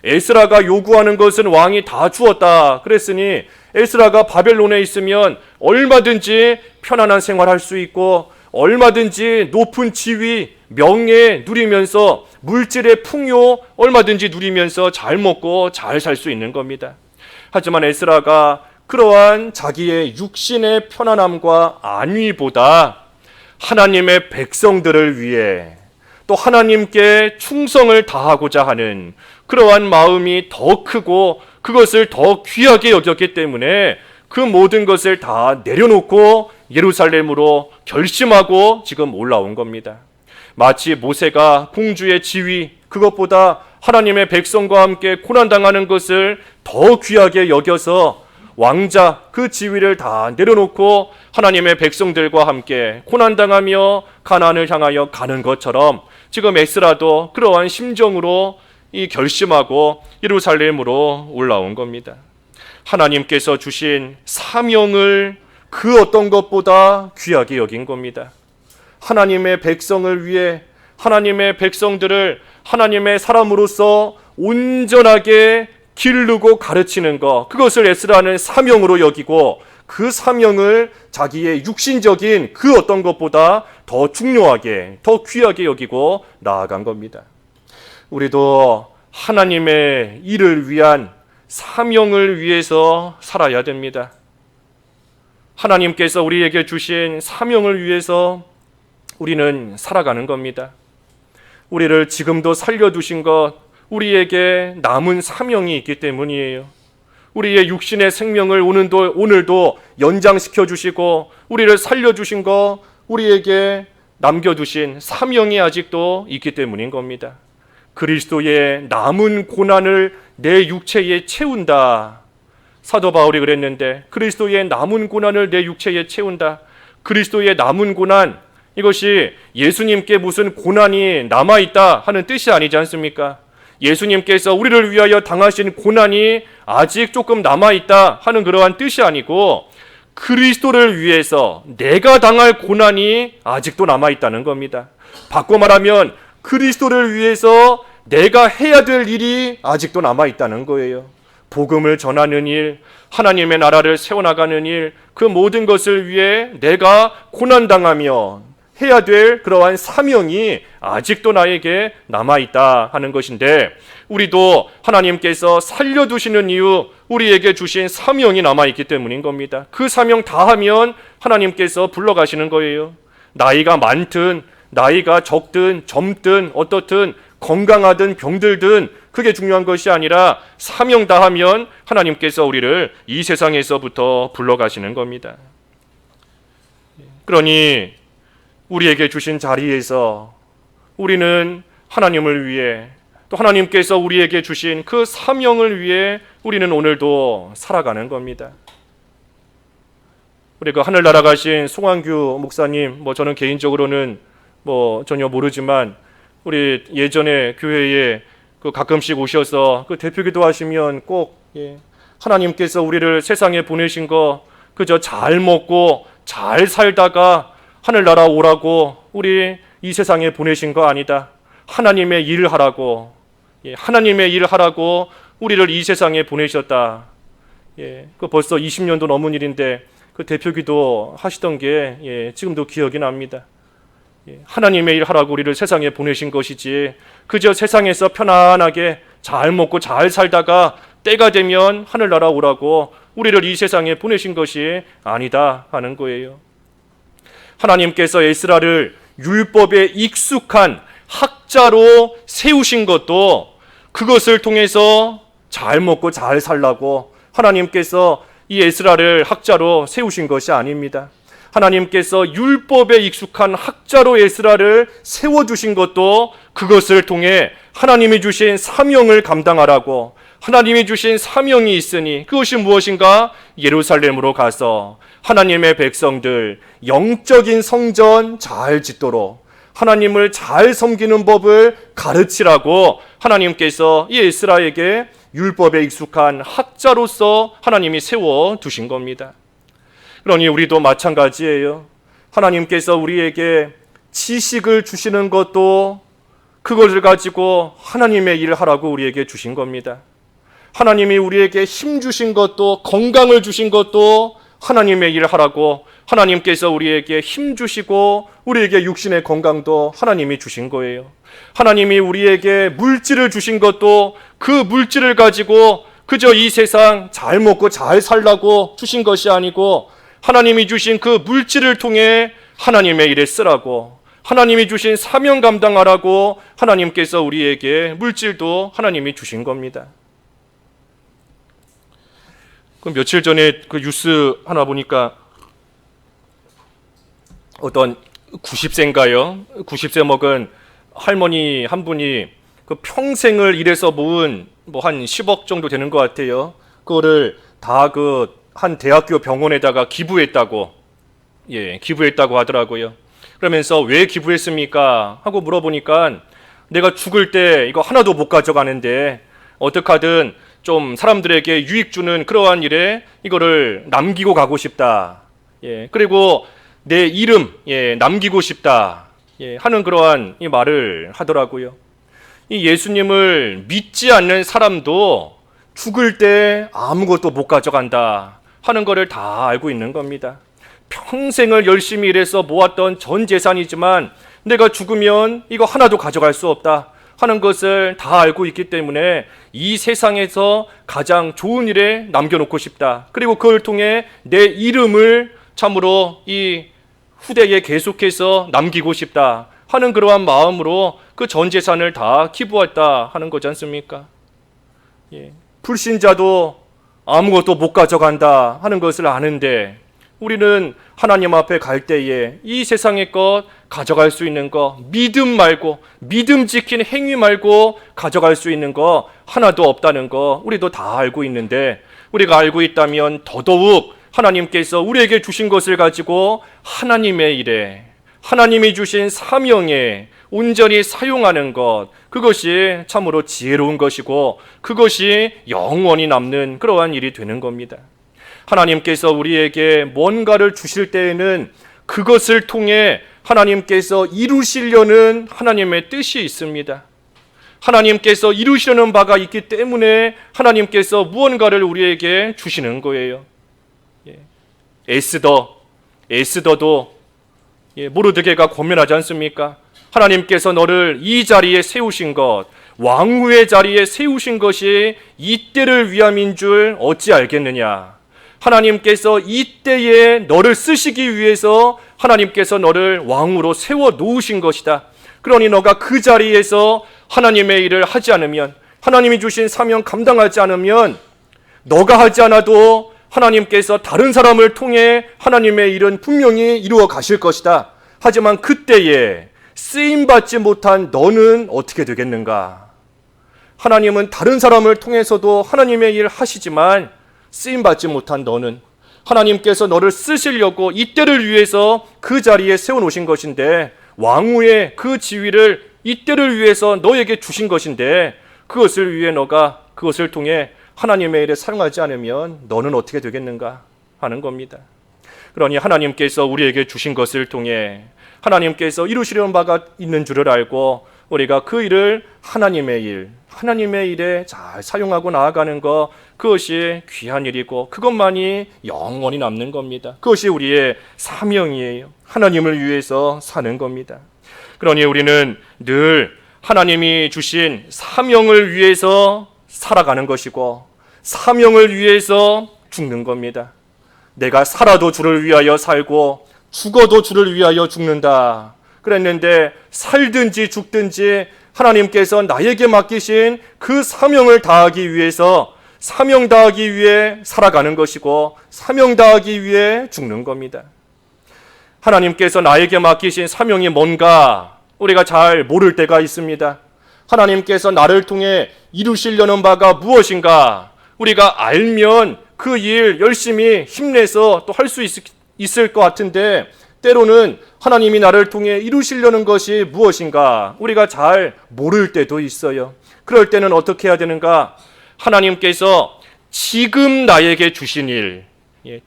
에스라가 요구하는 것은 왕이 다 주었다 그랬으니 에스라가 바벨론에 있으면 얼마든지 편안한 생활할 수 있고 얼마든지 높은 지위, 명예 누리면서 물질의 풍요 얼마든지 누리면서 잘 먹고 잘 살 수 있는 겁니다. 하지만 에스라가 그러한 자기의 육신의 편안함과 안위보다 하나님의 백성들을 위해 또 하나님께 충성을 다하고자 하는 그러한 마음이 더 크고 그것을 더 귀하게 여겼기 때문에 그 모든 것을 다 내려놓고 예루살렘으로 결심하고 지금 올라온 겁니다. 마치 모세가 공주의 지위, 그것보다 하나님의 백성과 함께 고난당하는 것을 더 귀하게 여겨서 왕자 그 지위를 다 내려놓고 하나님의 백성들과 함께 고난당하며 가나안을 향하여 가는 것처럼 지금 에스라도 그러한 심정으로 이 결심하고 예루살렘으로 올라온 겁니다. 하나님께서 주신 사명을 그 어떤 것보다 귀하게 여긴 겁니다. 하나님의 백성을 위해 하나님의 백성들을 하나님의 사람으로서 온전하게 기르고 가르치는 것, 그것을 에스라는 사명으로 여기고 그 사명을 자기의 육신적인 그 어떤 것보다 더 중요하게, 더 귀하게 여기고 나아간 겁니다. 우리도 하나님의 일을 위한 사명을 위해서 살아야 됩니다. 하나님께서 우리에게 주신 사명을 위해서 우리는 살아가는 겁니다. 우리를 지금도 살려두신 것, 우리에게 남은 사명이 있기 때문이에요. 우리의 육신의 생명을 오늘도 연장시켜 주시고 우리를 살려주신 것, 우리에게 남겨두신 사명이 아직도 있기 때문인 겁니다. 그리스도의 남은 고난을 내 육체에 채운다. 사도 바울이 그랬는데 그리스도의 남은 고난을 내 육체에 채운다. 그리스도의 남은 고난, 이것이 예수님께 무슨 고난이 남아있다 하는 뜻이 아니지 않습니까? 예수님께서 우리를 위하여 당하신 고난이 아직 조금 남아있다 하는 그러한 뜻이 아니고 그리스도를 위해서 내가 당할 고난이 아직도 남아있다는 겁니다. 바꿔 말하면 그리스도를 위해서 내가 해야 될 일이 아직도 남아있다는 거예요. 복음을 전하는 일, 하나님의 나라를 세워나가는 일, 그 모든 것을 위해 내가 고난당하며 해야 될 그러한 사명이 아직도 나에게 남아있다 하는 것인데, 우리도 하나님께서 살려두시는 이유, 우리에게 주신 사명이 남아있기 때문인 겁니다. 그 사명 다 하면 하나님께서 불러가시는 거예요. 나이가 많든 나이가 적든 젊든 어떻든 건강하든 병들든 그게 중요한 것이 아니라 사명 다 하면 하나님께서 우리를 이 세상에서부터 불러가시는 겁니다. 그러니 우리에게 주신 자리에서 우리는 하나님을 위해, 또 하나님께서 우리에게 주신 그 사명을 위해 우리는 오늘도 살아가는 겁니다. 우리 그 하늘나라 가신 송환규 목사님, 저는 개인적으로는 전혀 모르지만 우리 예전에 교회에 그 가끔씩 오셔서 그 대표기도 하시면 꼭 하나님께서 우리를 세상에 보내신 거 그저 잘 먹고 잘 살다가 하늘나라 오라고 우리 이 세상에 보내신 거 아니다. 하나님의 일을 하라고, 하나님의 일을 하라고 우리를 이 세상에 보내셨다. 그 벌써 20년도 넘은 일인데 그 대표기도 하시던 게 지금도 기억이 납니다. 하나님의 일 하라고 우리를 세상에 보내신 것이지 그저 세상에서 편안하게 잘 먹고 잘 살다가 때가 되면 하늘나라 오라고 우리를 이 세상에 보내신 것이 아니다 하는 거예요. 하나님께서 에스라를 율법에 익숙한 학자로 세우신 것도 그것을 통해서 잘 먹고 잘 살라고 하나님께서 이 에스라를 학자로 세우신 것이 아닙니다. 하나님께서 율법에 익숙한 학자로 에스라를 세워두신 것도 그것을 통해 하나님이 주신 사명을 감당하라고, 하나님이 주신 사명이 있으니 그것이 무엇인가? 예루살렘으로 가서 하나님의 백성들 영적인 성전 잘 짓도록 하나님을 잘 섬기는 법을 가르치라고 하나님께서 이 에스라에게 율법에 익숙한 학자로서 하나님이 세워두신 겁니다. 그러니 우리도 마찬가지예요. 하나님께서 우리에게 지식을 주시는 것도 그것을 가지고 하나님의 일을 하라고 우리에게 주신 겁니다. 하나님이 우리에게 힘 주신 것도, 건강을 주신 것도 하나님의 일을 하라고 하나님께서 우리에게 힘 주시고 우리에게 육신의 건강도 하나님이 주신 거예요. 하나님이 우리에게 물질을 주신 것도 그 물질을 가지고 그저 이 세상 잘 먹고 잘 살라고 주신 것이 아니고 하나님이 주신 그 물질을 통해 하나님의 일에 쓰라고, 하나님이 주신 사명 감당하라고 하나님께서 우리에게 물질도 하나님이 주신 겁니다. 그 며칠 전에 그 뉴스 하나 보니까 어떤 90세인가요? 90세 먹은 할머니 한 분이 그 평생을 일해서 모은 뭐 한 10억 정도 되는 것 같아요. 그거를 다 그 한 대학교 병원에다가 기부했다고, 기부했다고 하더라고요. 그러면서 왜 기부했습니까? 하고 물어보니까 내가 죽을 때 이거 하나도 못 가져가는데 어떡하든 좀 사람들에게 유익 주는 그러한 일에 이거를 남기고 가고 싶다. 그리고 내 이름 남기고 싶다. 하는 그러한 이 말을 하더라고요. 이 예수님을 믿지 않는 사람도 죽을 때 아무것도 못 가져간다 하는 것을 다 알고 있는 겁니다. 평생을 열심히 일해서 모았던 전 재산이지만 내가 죽으면 이거 하나도 가져갈 수 없다 하는 것을 다 알고 있기 때문에 이 세상에서 가장 좋은 일에 남겨놓고 싶다. 그리고 그걸 통해 내 이름을 참으로 이 후대에 계속해서 남기고 싶다 하는 그러한 마음으로 그 전 재산을 다 기부했다 하는 거지 않습니까? 불신자도 아무것도 못 가져간다 하는 것을 아는데 우리는 하나님 앞에 갈 때에 이 세상의 것 가져갈 수 있는 거, 믿음 말고, 믿음 지킨 행위 말고 가져갈 수 있는 거 하나도 없다는 거 우리도 다 알고 있는데, 우리가 알고 있다면 더더욱 하나님께서 우리에게 주신 것을 가지고 하나님의 일에, 하나님이 주신 사명에 온전히 사용하는 것, 그것이 참으로 지혜로운 것이고 그것이 영원히 남는 그러한 일이 되는 겁니다. 하나님께서 우리에게 뭔가를 주실 때에는 그것을 통해 하나님께서 이루시려는 하나님의 뜻이 있습니다. 하나님께서 이루시려는 바가 있기 때문에 하나님께서 무언가를 우리에게 주시는 거예요. 에스더도 모르드게가 고민하지 않습니까? 하나님께서 너를 이 자리에 세우신 것, 왕후의 자리에 세우신 것이 이때를 위함인 줄 어찌 알겠느냐? 하나님께서 이때에 너를 쓰시기 위해서 하나님께서 너를 왕으로 세워 놓으신 것이다. 그러니 너가 그 자리에서 하나님의 일을 하지 않으면, 하나님이 주신 사명 감당하지 않으면 너가 하지 않아도 하나님께서 다른 사람을 통해 하나님의 일은 분명히 이루어 가실 것이다. 하지만 그때에 쓰임받지 못한 너는 어떻게 되겠는가? 하나님은 다른 사람을 통해서도 하나님의 일을 하시지만 쓰임받지 못한 너는, 하나님께서 너를 쓰시려고 이때를 위해서 그 자리에 세워놓으신 것인데, 왕후의 그 지위를 이때를 위해서 너에게 주신 것인데 그것을 위해 너가 그것을 통해 하나님의 일에 사용하지 않으면 너는 어떻게 되겠는가 하는 겁니다. 그러니 하나님께서 우리에게 주신 것을 통해 하나님께서 이루시려는 바가 있는 줄을 알고 우리가 그 일을 하나님의 일에 잘 사용하고 나아가는 것, 그것이 귀한 일이고 그것만이 영원히 남는 겁니다. 그것이 우리의 사명이에요. 하나님을 위해서 사는 겁니다. 그러니 우리는 늘 하나님이 주신 사명을 위해서 살아가는 것이고 사명을 위해서 죽는 겁니다. 내가 살아도 주를 위하여 살고 죽어도 주를 위하여 죽는다 그랬는데, 살든지 죽든지 하나님께서 나에게 맡기신 그 사명을 다하기 위해서, 사명 다하기 위해 살아가는 것이고 사명 다하기 위해 죽는 겁니다. 하나님께서 나에게 맡기신 사명이 뭔가 우리가 잘 모를 때가 있습니다. 하나님께서 나를 통해 이루시려는 바가 무엇인가 우리가 알면 그 일 열심히 힘내서 또 할 수 있을 것 같은데, 때로는 하나님이 나를 통해 이루시려는 것이 무엇인가 우리가 잘 모를 때도 있어요. 그럴 때는 어떻게 해야 되는가? 하나님께서 지금 나에게 주신 일,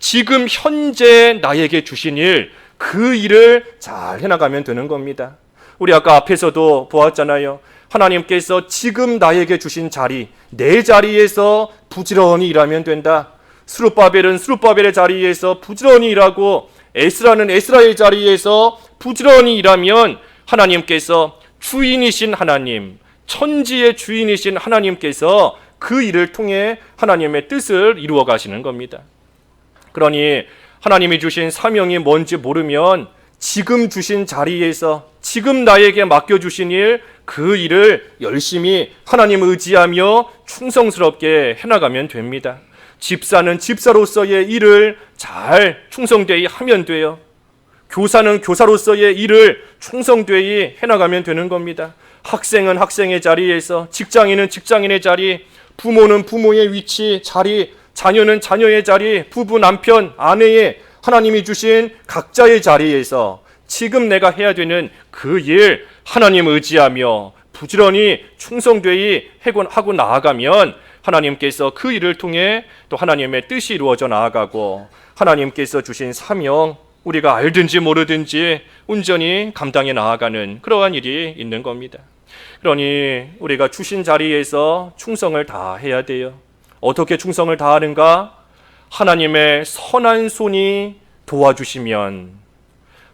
지금 현재 나에게 주신 일, 그 일을 잘 해나가면 되는 겁니다. 우리 아까 앞에서도 보았잖아요. 하나님께서 지금 나에게 주신 자리, 내 자리에서 부지런히 일하면 된다. 스룹바벨은 스룹바벨의 자리에서 부지런히 일하고 에스라는 에스라의 자리에서 부지런히 일하면 하나님께서 주인이신 하나님, 천지의 주인이신 하나님께서 그 일을 통해 하나님의 뜻을 이루어 가시는 겁니다. 그러니 하나님이 주신 사명이 뭔지 모르면 지금 주신 자리에서 지금 나에게 맡겨주신 일, 그 일을 열심히 하나님을 의지하며 충성스럽게 해나가면 됩니다. 집사는 집사로서의 일을 잘 충성되이 하면 돼요. 교사는 교사로서의 일을 충성되이 해나가면 되는 겁니다. 학생은 학생의 자리에서, 직장인은 직장인의 자리, 부모는 부모의 위치, 자리, 자녀는 자녀의 자리, 부부, 남편, 아내의 하나님이 주신 각자의 자리에서 지금 내가 해야 되는 그 일 하나님 의지하며 부지런히 충성되이 하고 나아가면 하나님께서 그 일을 통해 또 하나님의 뜻이 이루어져 나아가고 하나님께서 주신 사명, 우리가 알든지 모르든지 온전히 감당해 나아가는 그러한 일이 있는 겁니다. 그러니 우리가 주신 자리에서 충성을 다해야 돼요. 어떻게 충성을 다하는가? 하나님의 선한 손이 도와주시면,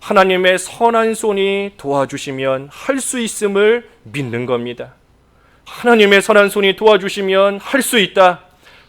하나님의 선한 손이 도와주시면 할 수 있음을 믿는 겁니다. 하나님의 선한 손이 도와주시면 할 수 있다.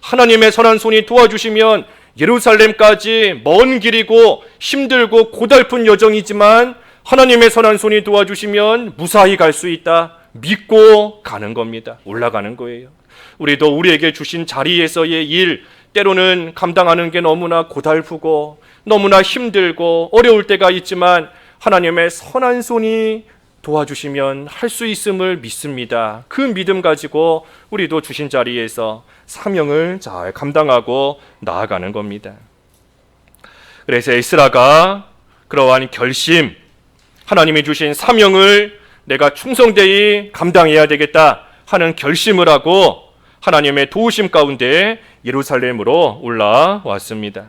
하나님의 선한 손이 도와주시면 예루살렘까지 먼 길이고 힘들고 고달픈 여정이지만 하나님의 선한 손이 도와주시면 무사히 갈 수 있다. 믿고 가는 겁니다. 올라가는 거예요. 우리도 우리에게 주신 자리에서의 일, 때로는 감당하는 게 너무나 고달프고 너무나 힘들고 어려울 때가 있지만 하나님의 선한 손이 도와주시면 할 수 있음을 믿습니다. 그 믿음 가지고 우리도 주신 자리에서 사명을 잘 감당하고 나아가는 겁니다. 그래서 에스라가 그러한 결심, 하나님이 주신 사명을 내가 충성되이 감당해야 되겠다 하는 결심을 하고 하나님의 도우심 가운데 예루살렘으로 올라왔습니다.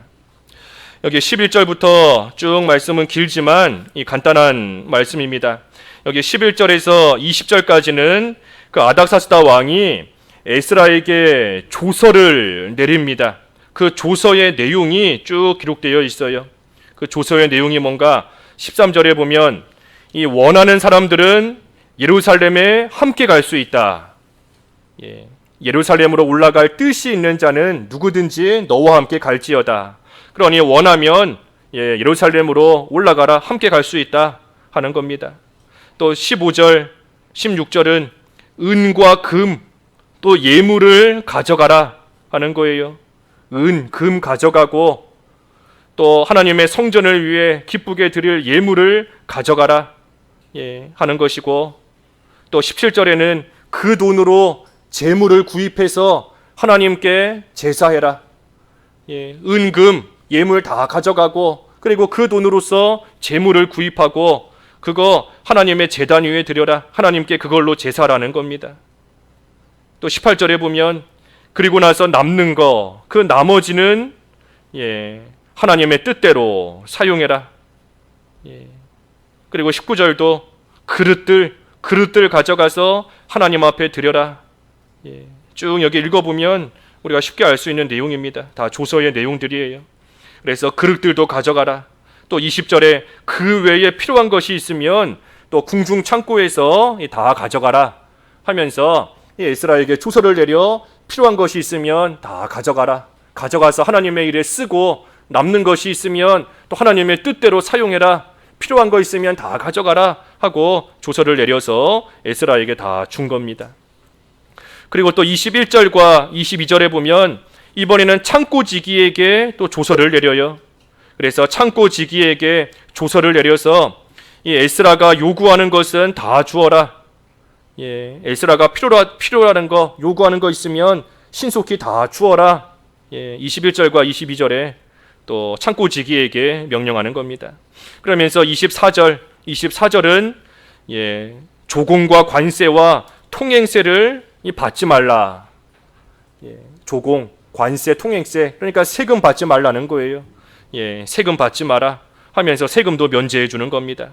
여기 11절부터 쭉 말씀은 길지만 이 간단한 말씀입니다. 여기 11절에서 20절까지는 그 아닥사스다 왕이 에스라에게 조서를 내립니다. 그 조서의 내용이 쭉 기록되어 있어요. 그 조서의 내용이 뭔가 13절에 보면 이 원하는 사람들은 예루살렘에 함께 갈 수 있다. 예루살렘으로 올라갈 뜻이 있는 자는 누구든지 너와 함께 갈지어다. 그러니 원하면 예루살렘으로 올라가라, 함께 갈 수 있다 하는 겁니다. 또 15절, 16절은 은과 금, 또 예물을 가져가라 하는 거예요. 은, 금 가져가고 또 하나님의 성전을 위해 기쁘게 드릴 예물을 가져가라 하는 것이고, 또 17절에는 그 돈으로 재물을 구입해서 하나님께 제사해라. 은, 금, 예물 다 가져가고 그리고 그 돈으로서 재물을 구입하고 그거 하나님의 제단 위에 드려라. 하나님께 그걸로 제사라는 겁니다. 또 18절에 보면 그리고 나서 남는 거, 그 나머지는 하나님의 뜻대로 사용해라. 그리고 19절도 그릇들 가져가서 하나님 앞에 드려라. 쭉 여기 읽어보면 우리가 쉽게 알 수 있는 내용입니다. 다 조서의 내용들이에요. 그래서 그릇들도 가져가라. 또 20절에 그 외에 필요한 것이 있으면 또 궁중 창고에서 다 가져가라 하면서 에스라에게 조서를 내려 필요한 것이 있으면 다 가져가라. 가져가서 하나님의 일에 쓰고 남는 것이 있으면 또 하나님의 뜻대로 사용해라. 필요한 거 있으면 다 가져가라 하고 조서를 내려서 에스라에게 다 준 겁니다. 그리고 또 21절과 22절에 보면 이번에는 창고지기에게 또 조서를 내려요. 그래서 창고지기에게 조서를 내려서 이 에스라가 요구하는 것은 다 주어라. 에스라가 필요하는 거, 요구하는 거 있으면 신속히 다 주어라. 21절과 22절에 또 창고지기에게 명령하는 겁니다. 그러면서 24절은 조공과 관세와 통행세를 받지 말라. 조공, 관세, 통행세, 그러니까 세금 받지 말라는 거예요. 세금 받지 마라 하면서 세금도 면제해 주는 겁니다.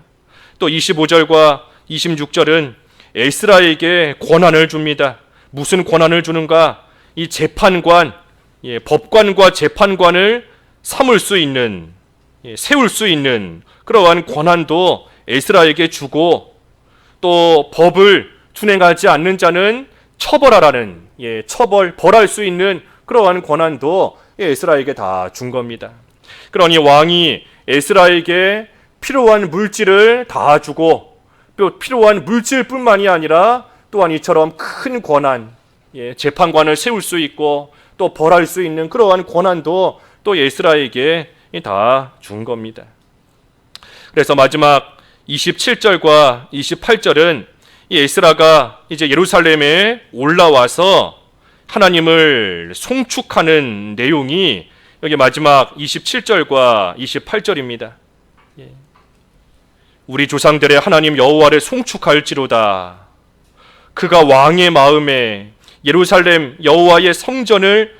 또 25절과 26절은 에스라에게 권한을 줍니다. 무슨 권한을 주는가? 이 재판관, 법관과 재판관을 세울 수 있는 그러한 권한도 에스라에게 주고, 또 법을 준행하지 않는 자는 처벌하라는 벌할 수 있는 그러한 권한도 에스라에게 다 준 겁니다. 그러니 왕이 에스라에게 필요한 물질을 다 주고, 또 필요한 물질뿐만이 아니라 또한 이처럼 큰 권한, 재판관을 세울 수 있고 또 벌할 수 있는 그러한 권한도 또 에스라에게 다 준 겁니다. 그래서 마지막 27절과 28절은 이 에스라가 이제 예루살렘에 올라와서 하나님을 송축하는 내용이 여기 마지막 27절과 28절입니다. 우리 조상들의 하나님 여호와를 송축할지로다. 그가 왕의 마음에 예루살렘 여호와의 성전을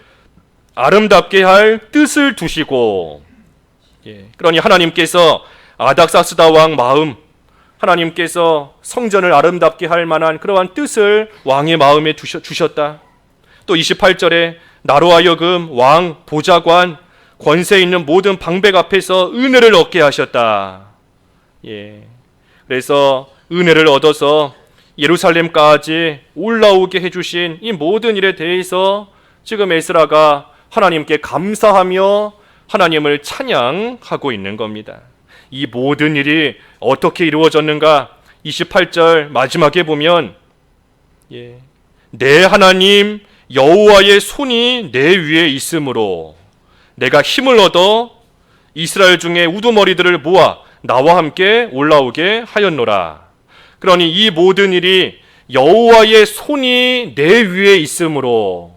아름답게 할 뜻을 두시고, 그러니 하나님께서 아닥사스다 왕 마음, 하나님께서 성전을 아름답게 할 만한 그러한 뜻을 왕의 마음에 주셨다. 또 28절에 나로 하여금 왕, 보좌관, 권세 있는 모든 방백 앞에서 은혜를 얻게 하셨다. 그래서 은혜를 얻어서 예루살렘까지 올라오게 해주신 이 모든 일에 대해서 지금 에스라가 하나님께 감사하며 하나님을 찬양하고 있는 겁니다. 이 모든 일이 어떻게 이루어졌는가? 28절 마지막에 보면 내 하나님 여호와의 손이 내 위에 있으므로 내가 힘을 얻어 이스라엘 중에 우두머리들을 모아 나와 함께 올라오게 하였노라. 그러니 이 모든 일이 여호와의 손이 내 위에 있으므로,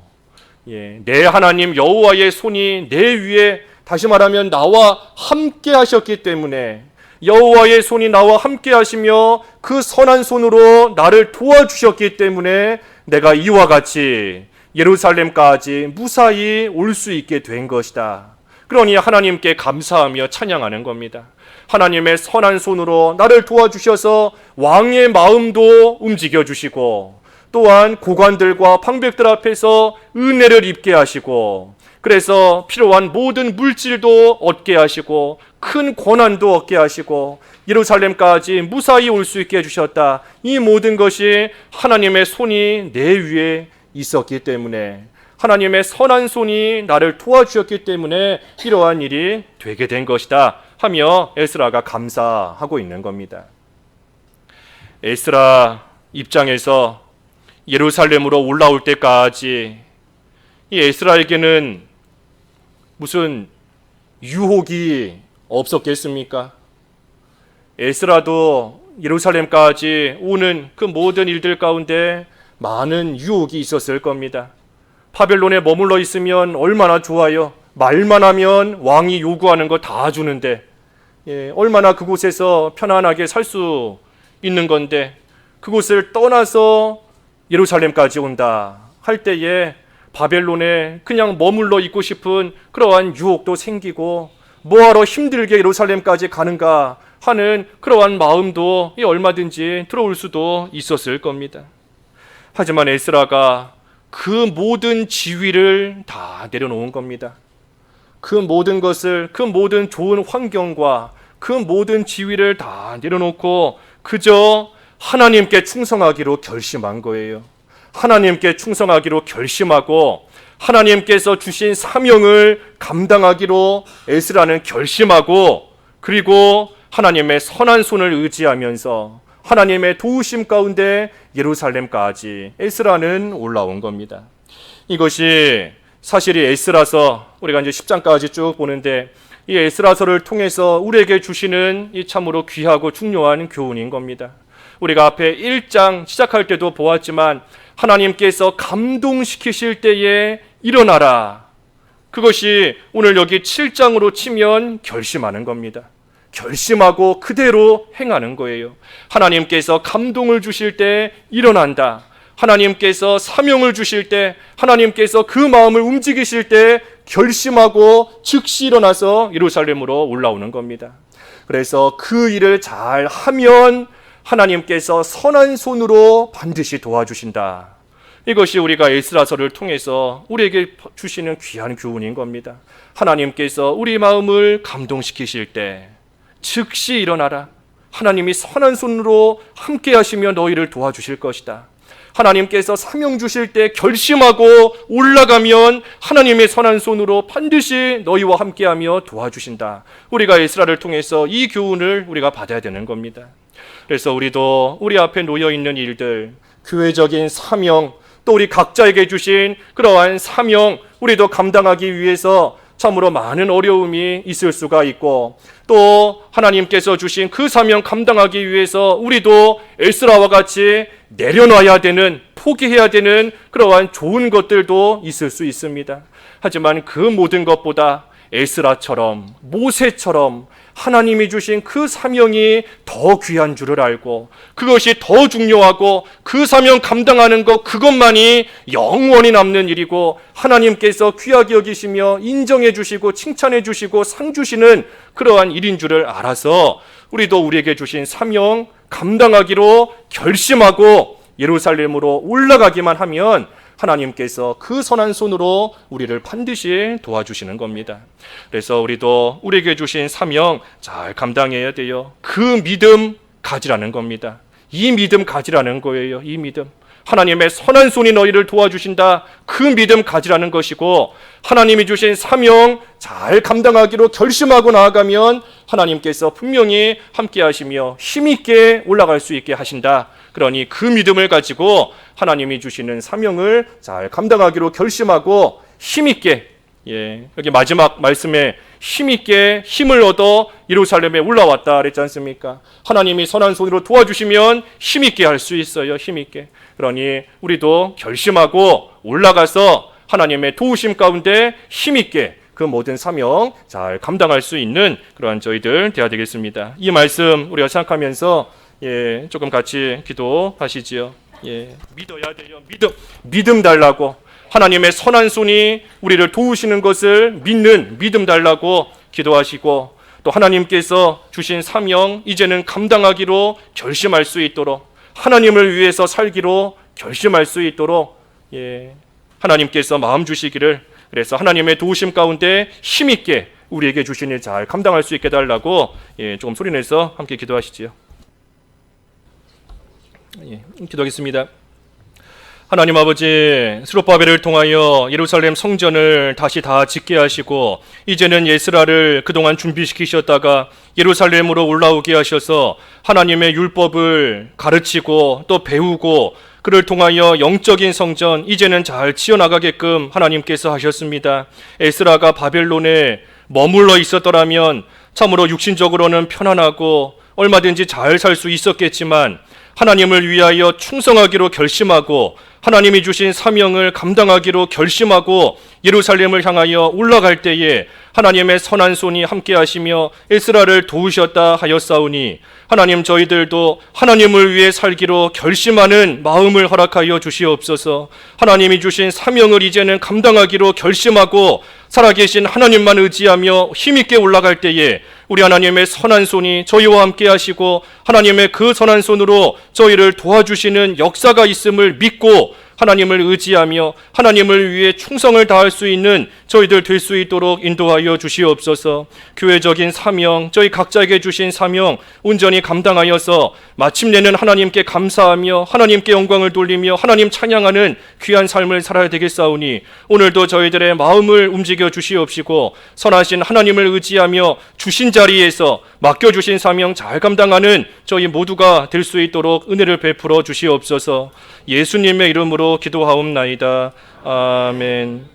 내 하나님 여호와의 손이 내 위에, 다시 말하면 나와 함께 하셨기 때문에, 여호와의 손이 나와 함께 하시며 그 선한 손으로 나를 도와주셨기 때문에 내가 이와 같이 예루살렘까지 무사히 올 수 있게 된 것이다. 그러니 하나님께 감사하며 찬양하는 겁니다. 하나님의 선한 손으로 나를 도와주셔서 왕의 마음도 움직여 주시고, 또한 고관들과 방백들 앞에서 은혜를 입게 하시고, 그래서 필요한 모든 물질도 얻게 하시고 큰 권한도 얻게 하시고 예루살렘까지 무사히 올 수 있게 해주셨다. 이 모든 것이 하나님의 손이 내 위에 있었기 때문에, 하나님의 선한 손이 나를 도와주셨기 때문에 이러한 일이 되게 된 것이다 하며 에스라가 감사하고 있는 겁니다. 에스라 입장에서 예루살렘으로 올라올 때까지 이 에스라에게는 무슨 유혹이 없었겠습니까? 에스라도 예루살렘까지 오는 그 모든 일들 가운데 많은 유혹이 있었을 겁니다. 바벨론에 머물러 있으면 얼마나 좋아요. 말만 하면 왕이 요구하는 거 다 주는데, 얼마나 그곳에서 편안하게 살 수 있는 건데, 그곳을 떠나서 예루살렘까지 온다 할 때에 바벨론에 그냥 머물러 있고 싶은 그러한 유혹도 생기고, 뭐하러 힘들게 예루살렘까지 가는가 하는 그러한 마음도 얼마든지 들어올 수도 있었을 겁니다. 하지만 에스라가 그 모든 지위를 다 내려놓은 겁니다. 그 모든 것을, 그 모든 좋은 환경과 그 모든 지위를 다 내려놓고 그저 하나님께 충성하기로 결심한 거예요. 하나님께 충성하기로 결심하고 하나님께서 주신 사명을 감당하기로 에스라는 결심하고, 그리고 하나님의 선한 손을 의지하면서 하나님의 도우심 가운데 예루살렘까지 에스라는 올라온 겁니다. 이것이 사실이 에스라서 우리가 이제 10장까지 쭉 보는데 이 에스라서를 통해서 우리에게 주시는 이 참으로 귀하고 중요한 교훈인 겁니다. 우리가 앞에 1장 시작할 때도 보았지만 하나님께서 감동시키실 때에 일어나라. 그것이 오늘 여기 7장으로 치면 결심하는 겁니다. 결심하고 그대로 행하는 거예요. 하나님께서 감동을 주실 때 일어난다. 하나님께서 사명을 주실 때, 하나님께서 그 마음을 움직이실 때 결심하고 즉시 일어나서 예루살렘으로 올라오는 겁니다. 그래서 그 일을 잘 하면 하나님께서 선한 손으로 반드시 도와주신다. 이것이 우리가 에스라서를 통해서 우리에게 주시는 귀한 교훈인 겁니다. 하나님께서 우리 마음을 감동시키실 때 즉시 일어나라. 하나님이 선한 손으로 함께 하시며 너희를 도와주실 것이다. 하나님께서 사명 주실 때 결심하고 올라가면 하나님의 선한 손으로 반드시 너희와 함께하며 도와주신다. 우리가 에스라를 통해서 이 교훈을 우리가 받아야 되는 겁니다. 그래서 우리도 우리 앞에 놓여 있는 일들, 교회적인 사명, 또 우리 각자에게 주신 그러한 사명, 우리도 감당하기 위해서 참으로 많은 어려움이 있을 수가 있고, 또 하나님께서 주신 그 사명 감당하기 위해서 우리도 에스라와 같이 내려놔야 되는, 포기해야 되는 그러한 좋은 것들도 있을 수 있습니다. 하지만 그 모든 것보다 에스라처럼, 모세처럼 하나님이 주신 그 사명이 더 귀한 줄을 알고 그것이 더 중요하고 그 사명 감당하는 것 그것만이 영원히 남는 일이고 하나님께서 귀하게 여기시며 인정해 주시고 칭찬해 주시고 상 주시는 그러한 일인 줄을 알아서 우리도 우리에게 주신 사명 감당하기로 결심하고 예루살렘으로 올라가기만 하면 하나님께서 그 선한 손으로 우리를 반드시 도와주시는 겁니다. 그래서 우리도 우리에게 주신 사명 잘 감당해야 돼요. 그 믿음 가지라는 겁니다. 이 믿음 가지라는 거예요. 이 믿음. 하나님의 선한 손이 너희를 도와주신다. 그 믿음 가지라는 것이고 하나님이 주신 사명 잘 감당하기로 결심하고 나아가면 하나님께서 분명히 함께 하시며 힘있게 올라갈 수 있게 하신다. 그러니 그 믿음을 가지고 하나님이 주시는 사명을 잘 감당하기로 결심하고 힘있게, 여기 마지막 말씀에 힘있게 힘을 얻어 예루살렘에 올라왔다 그랬지 않습니까? 하나님이 선한 손으로 도와주시면 힘있게 할 수 있어요. 힘있게. 그러니 우리도 결심하고 올라가서 하나님의 도우심 가운데 힘있게 그 모든 사명 잘 감당할 수 있는 그러한 저희들 되어야 되겠습니다. 이 말씀 우리가 생각하면서 조금 같이 기도하시지요. 믿어야 돼요. 믿음 달라고. 하나님의 선한 손이 우리를 도우시는 것을 믿는 믿음 달라고 기도하시고 또 하나님께서 주신 사명 이제는 감당하기로 결심할 수 있도록 하나님을 위해서 살기로 결심할 수 있도록 하나님께서 마음 주시기를 그래서 하나님의 도우심 가운데 힘있게 우리에게 주신 일 잘 감당할 수 있게 달라고 조금 소리내서 함께 기도하시지요. 기도하겠습니다. 하나님 아버지, 스룹바벨을 통하여 예루살렘 성전을 다시 다 짓게 하시고 이제는 에스라를 그동안 준비시키셨다가 예루살렘으로 올라오게 하셔서 하나님의 율법을 가르치고 또 배우고 그를 통하여 영적인 성전 이제는 잘 지어나가게끔 하나님께서 하셨습니다. 에스라가 바벨론에 머물러 있었더라면 참으로 육신적으로는 편안하고 얼마든지 잘 살 수 있었겠지만 하나님을 위하여 충성하기로 결심하고 하나님이 주신 사명을 감당하기로 결심하고 예루살렘을 향하여 올라갈 때에 하나님의 선한 손이 함께 하시며 에스라를 도우셨다 하였사오니 하나님 저희들도 하나님을 위해 살기로 결심하는 마음을 허락하여 주시옵소서. 하나님이 주신 사명을 이제는 감당하기로 결심하고 살아계신 하나님만 의지하며 힘있게 올라갈 때에 우리 하나님의 선한 손이 저희와 함께 하시고 하나님의 그 선한 손으로 저희를 도와주시는 역사가 있음을 믿고 하나님을 의지하며 하나님을 위해 충성을 다할 수 있는 저희들 될 수 있도록 인도하여 주시옵소서. 교회적인 사명, 저희 각자에게 주신 사명 온전히 감당하여서 마침내는 하나님께 감사하며 하나님께 영광을 돌리며 하나님 찬양하는 귀한 삶을 살아야 되겠사오니 오늘도 저희들의 마음을 움직여 주시옵시고 선하신 하나님을 의지하며 주신 자리에서 맡겨주신 사명 잘 감당하는 저희 모두가 될 수 있도록 은혜를 베풀어 주시옵소서. 예수님의 이름으로 기도하옵나이다. 아멘.